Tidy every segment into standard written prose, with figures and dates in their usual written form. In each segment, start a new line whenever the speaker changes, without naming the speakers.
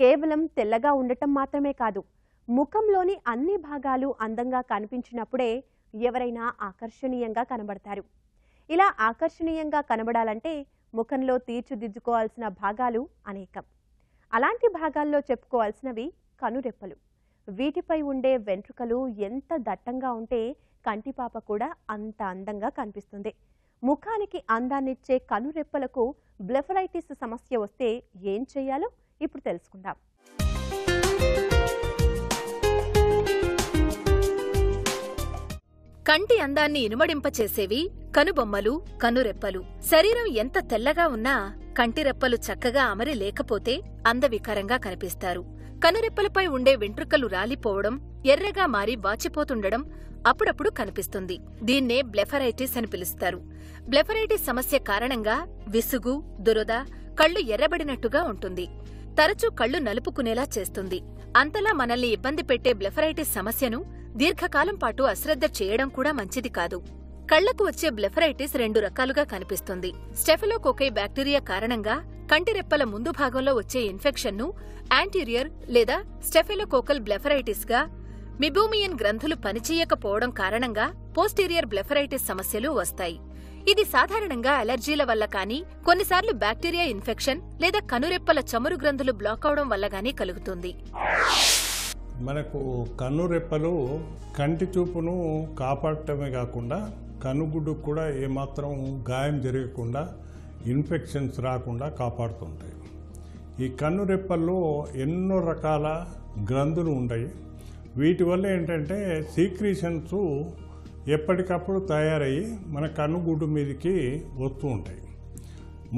కేవలం తెల్లగా ఉండటం మాత్రమే కాదు, ముఖంలోని అన్ని భాగాలు అందంగా కనిపించినప్పుడే ఎవరైనా ఆకర్షణీయంగా కనబడతారు. ఇలా ఆకర్షణీయంగా కనబడాలంటే ముఖంలో తీర్చిదిద్దుకోవాల్సిన భాగాలు అనేకం. అలాంటి భాగాల్లో చెప్పుకోవాల్సినవి కనురెప్పలు. వీటిపై ఉండే వెంట్రుకలు ఎంత దట్టంగా ఉంటే కంటిపాప కూడా అంత అందంగా కనిపిస్తుంది. ముఖానికి అందాన్నిచ్చే కనురెప్పలకు బ్లెఫరైటిస్ సమస్య వస్తే ఏం చేయాలో ఇప్పుడు తెలుసుకుందాం.
కంటి అందాన్ని ఇనుమడింపచేసేవి కనుబొమ్మలు, కనురెప్పలు. శరీరం ఎంత తెల్లగా ఉన్నా కంటిరెప్పలు చక్కగా అమరి లేకపోతే అందవికారంగా కనిపిస్తారు. కనురెప్పలపై ఉండే వెంట్రుకలు రాలిపోవడం, ఎర్రగా మారి వాచిపోతుండడం అప్పుడప్పుడు కనిపిస్తుంది. దీన్నే బ్లెఫరైటిస్ అని పిలుస్తారు. బ్లెఫరైటిస్ సమస్య కారణంగా విసుగు, దురద, కళ్ళు ఎర్రబడినట్టుగా ఉంటుంది. తరచూ కళ్ళు నలుపుకునేలా చేస్తుంది. అంతలా మనల్ని ఇబ్బంది పెట్టే బ్లెఫరైటిస్ సమస్యను దీర్ఘకాలం పాటు అశ్రద్ధ చేయడం కూడా మంచిది కాదు. కళ్లకు వచ్చే బ్లెఫరైటిస్ 2 రకాలుగా కనిపిస్తుంది. స్టెఫిలోకోకై బ్యాక్టీరియా కారణంగా కంటిరెప్పల ముందు భాగంలో వచ్చే ఇన్ఫెక్షన్ను యాంటీరియర్ లేదా స్టెఫిలోకోకల్ బ్లెఫరైటిస్ గా, మిబూమియన్ గ్రంథులు పనిచేయకపోవడం కారణంగా పోస్టీరియర్ బ్లెఫరైటిస్ సమస్యలు వస్తాయి. ఇది సాధారణంగా అలర్జీల వల్ల కానీ, కొన్నిసార్లు బ్యాక్టీరియా ఇన్ఫెక్షన్ లేదా కనురెప్పల చమురు గ్రంథులు బ్లాక్ అవడం వల్ల గానీ కలుగుతుంది.
మనకు కన్నురెప్పలు కంటి చూపును కాపాడటమే కాకుండా కనుగుడ్డుకు కూడా ఏమాత్రం గాయం జరగకుండా, ఇన్ఫెక్షన్స్ రాకుండా కాపాడుతుంటాయి. ఈ కన్నురెప్పల్లో ఎన్నో రకాల గ్రంథులు ఉంటాయి. వీటి వల్ల ఏంటంటే సీక్రీషన్స్ ఎప్పటికప్పుడు తయారయ్యి మన కన్నుగుడ్డు మీదకి వస్తూ ఉంటాయి.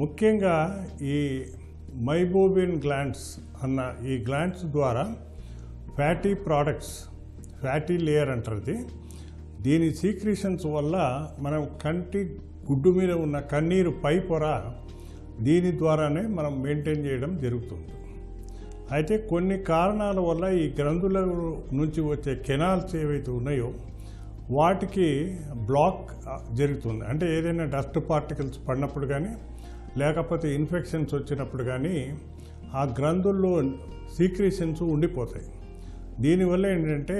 ముఖ్యంగా ఈ మైబోబిన్ గ్లాండ్స్ అన్న ఈ గ్లాండ్స్ ద్వారా ఫ్యాటీ ప్రోడక్ట్స్, ఫ్యాటీ లేయర్ అంటారు. దీని సీక్రీషన్స్ వల్ల మనం కంటి గుడ్డు మీద ఉన్న కన్నీరు పై పొర దీని ద్వారానే మనం మెయింటైన్ చేయడం జరుగుతుంది. అయితే కొన్ని కారణాల వల్ల ఈ గ్రంథుల నుంచి వచ్చే కెనాల్స్ ఏవైతే ఉన్నాయో వాటికి బ్లాక్ జరుగుతుంది. అంటే ఏదైనా డస్ట్ పార్టికల్స్ పడినప్పుడు కానీ, లేకపోతే ఇన్ఫెక్షన్స్ వచ్చినప్పుడు కానీ ఆ గ్రంథుల్లో సీక్రీషన్స్ ఉండిపోతాయి. దీనివల్ల ఏంటంటే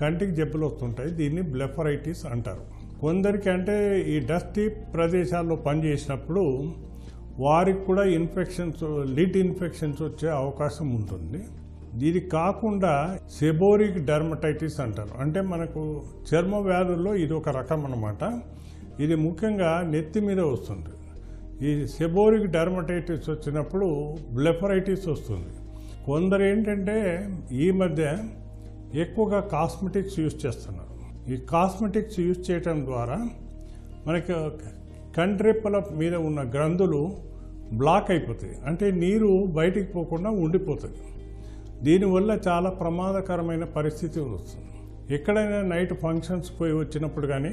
కంటికి జబ్బులు వస్తుంటాయి. దీన్ని బ్లెఫరైటిస్ అంటారు. కొందరికి అంటే ఈ డస్టీ ప్రదేశాల్లో పనిచేసినప్పుడు వారికి కూడా ఇన్ఫెక్షన్స్, లిడ్ ఇన్ఫెక్షన్స్ వచ్చే అవకాశం ఉంటుంది. ఇది కాకుండా సెబోరిక్ డర్మటైటిస్ అంటారు. అంటే మనకు చర్మ వ్యాధుల్లో ఇది ఒక రకం అన్నమాట. ఇది ముఖ్యంగా నెత్తి మీద వస్తుంది. ఈ సెబోరిక్ డర్మటైటిస్ వచ్చినప్పుడు బ్లెఫరైటిస్ వస్తుంది. కొందరు ఏంటంటే ఈ మధ్య ఎక్కువగా కాస్మెటిక్స్ యూజ్ చేస్తున్నారు. ఈ కాస్మెటిక్స్ యూజ్ చేయటం ద్వారా మనకి కంటిరెప్పల మీద ఉన్న గ్రంథులు బ్లాక్ అయిపోతాయి. అంటే నీరు బయటికి పోకుండా ఉండిపోతుంది. దీనివల్ల చాలా ప్రమాదకరమైన పరిస్థితి వస్తుంది. ఎక్కడైనా నైట్ ఫంక్షన్స్ పోయి వచ్చినప్పుడు కానీ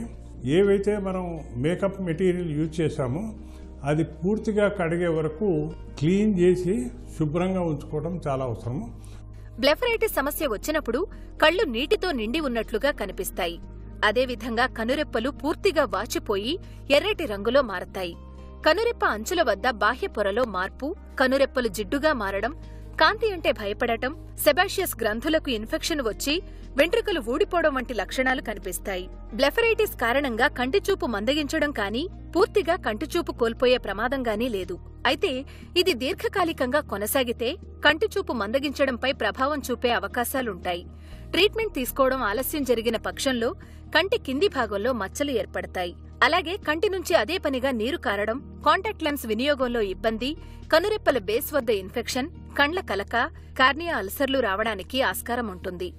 ఏవైతే మనం మేకప్ మెటీరియల్ యూజ్ చేశామో అది పూర్తిగా కడిగే వరకు క్లీన్ చేసి శుభ్రంగా ఉంచుకోవడం చాలా అవసరం.
బ్లెఫరైటిస్ సమస్య వచ్చినప్పుడు కళ్ళు నీటితో నిండి ఉన్నట్లుగా కనిపిస్తాయి. అదేవిధంగా కనురెప్పలు పూర్తిగా వాచిపోయి ఎర్రటి రంగులో మారతాయి. కనురెప్ప అంచుల వద్ద బాహ్య పొరలో మార్పు, కనురెప్పలు జిడ్డుగా మారడం, కాంతి అంటే భయపడటం, సెబాషియస్ గ్రంథులకు ఇన్ఫెక్షన్ వచ్చి వెంట్రుకలు ఊడిపోవడం వంటి లక్షణాలు కనిపిస్తాయి. బ్లెఫరైటిస్ కారణంగా కంటిచూపు మందగించడం కానీ, పూర్తిగా కంటిచూపు కోల్పోయే ప్రమాదం గానీ లేదు. అయితే ఇది దీర్ఘకాలికంగా కొనసాగితే కంటిచూపు మందగించడంపై ప్రభావం చూపే అవకాశాలుంటాయి. ట్రీట్మెంట్ తీసుకోవడం ఆలస్యం జరిగిన పక్షంలో కంటి కింది భాగంలో మచ్చలు ఏర్పడతాయి. అలాగే కంటి నుంచి అదే పనిగా నీరు కారడం, కాంటాక్ట్ లెన్స్ వినియోగంలో ఇబ్బంది, కనురెప్పల బేస్ వద్ద ఇన్ఫెక్షన్, కండ్ల కలక, కార్నియా అల్సర్లు రావడానికి ఆస్కారం ఉంటుంది.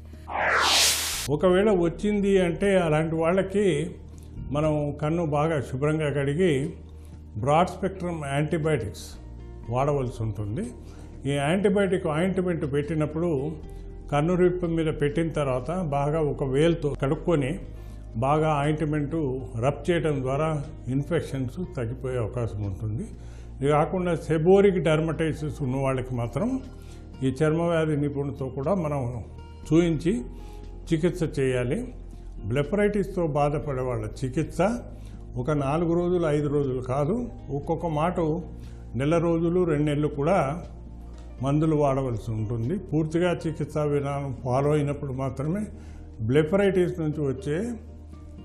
ఒకవేళ వచ్చింది అంటే అలాంటి వాళ్ళకి మనం కన్ను బాగా శుభ్రంగా కడిగి బ్రాడ్ స్పెక్ట్రమ్ యాంటీబయాటిక్స్ వాడవలసి ఉంటుంది. ఈ యాంటీబయాటిక్ ఆయింట్మెంట్ పెట్టినప్పుడు కన్నురెప్ప మీద పెట్టిన తర్వాత బాగా ఒక వేలుతో కడుక్కొని బాగా ఆయింట్మెంటు రబ్ చేయడం ద్వారా ఇన్ఫెక్షన్స్ తగ్గిపోయే అవకాశం ఉంటుంది. ఇది కాకుండా సెబోరిక్ డర్మటైటిస్ ఉన్న వాళ్ళకి మాత్రం ఈ చర్మవ్యాధి నిపుణులతో కూడా మనం చూయించి చికిత్స చేయాలి. బ్లెఫరైటిస్తో బాధపడే వాళ్ళ చికిత్స ఒక 4 రోజులు 5 రోజులు కాదు, ఒక్కొక్క మాట నెల రోజులు 2 నెలలు కూడా మందులు వాడవలసి ఉంటుంది. పూర్తిగా చికిత్సా విధానం ఫాలో అయినప్పుడు మాత్రమే బ్లెఫరైటిస్ నుంచి వచ్చే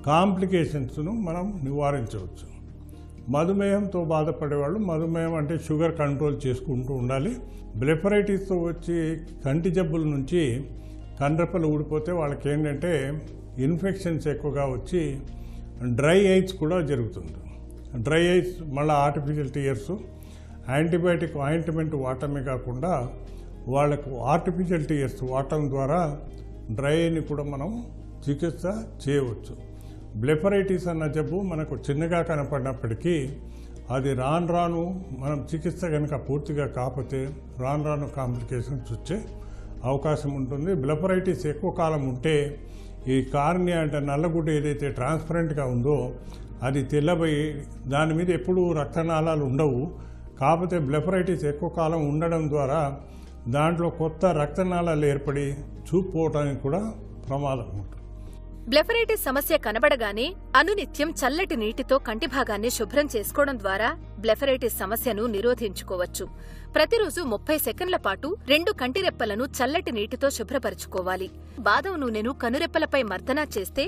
కాంప్లికేషన్స్ను మనం నివారించవచ్చు. మధుమేహంతో బాధపడేవాళ్ళు మధుమేహం అంటే షుగర్ కంట్రోల్ చేసుకుంటూ ఉండాలి. బ్లెఫరైటిస్తో వచ్చి కంటి జబ్బుల నుంచి కండ్రెప్పలు ఊడిపోతే వాళ్ళకి ఏంటంటే ఇన్ఫెక్షన్స్ ఎక్కువగా వచ్చి డ్రై ఐస్ కూడా జరుగుతుంది. డ్రై ఐస్ మళ్ళీ ఆర్టిఫిషియల్ టీయర్స్, యాంటీబయాటిక్ ఆయింట్మెంట్ వాడటమే కాకుండా వాళ్ళకు ఆర్టిఫిషియల్ టీయర్స్ వాడటం ద్వారా డ్రై ఐని కూడా మనం చికిత్స చేయవచ్చు. బ్లెఫరైటిస్ అన్న జబ్బు మనకు చిన్నగా కనపడినప్పటికీ అది రాను రాను మనం చికిత్స కనుక పూర్తిగా కాకపోతే రాను రాను కాంప్లికేషన్స్ వచ్చే అవకాశం ఉంటుంది. బ్లెఫరైటిస్ ఎక్కువ కాలం ఉంటే ఈ కార్నియా అంటే నల్లగుడ్డ ఏదైతే ట్రాన్స్పరెంట్గా ఉందో అది తెల్లబోయి దాని మీద ఎప్పుడూ రక్తనాళాలు ఉండవు. కాకపోతే బ్లెఫరైటిస్ ఎక్కువ కాలం ఉండడం ద్వారా దాంట్లో కొత్త రక్తనాళాలు ఏర్పడి చూపు పోవడానికి కూడా ప్రమాదం ఉంటుంది.
బ్లెఫరైటిస్ సమస్య కనబడగానే అనునిత్యం చల్లటి నీటితో కంటి భాగాన్ని శుభ్రం చేసుకోవడం ద్వారా బ్లెఫరైటిస్ సమస్యను నిరోధించుకోవచ్చు. ప్రతిరోజు 30 సెకండ్ల పాటు 2 కంటిరెప్పలను చల్లటి నీటితో శుభ్రపరచుకోవాలి. బాదం నూనెను కనురెప్పలపై మర్దనా చేస్తే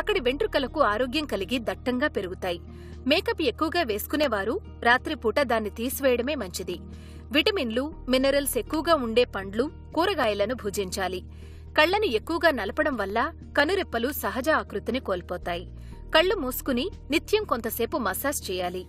అక్కడి వెంట్రుకలకు ఆరోగ్యం కలిగి దట్టంగా పెరుగుతాయి. మేకప్ ఎక్కువగా వేసుకునేవారు రాత్రిపూట దాన్ని తీసివేయడమే మంచిది. విటమిన్లు, మినరల్స్ ఎక్కువగా ఉండే పండ్లు, కూరగాయలను భుజించాలి. కళ్లను ఎక్కువగా నలపడం వల్ల కనురెప్పలు సహజ ఆకృతిని కోల్పోతాయి. కళ్లు మూసుకుని నిత్యం కొంతసేపు మసాజ్ చేయాలి.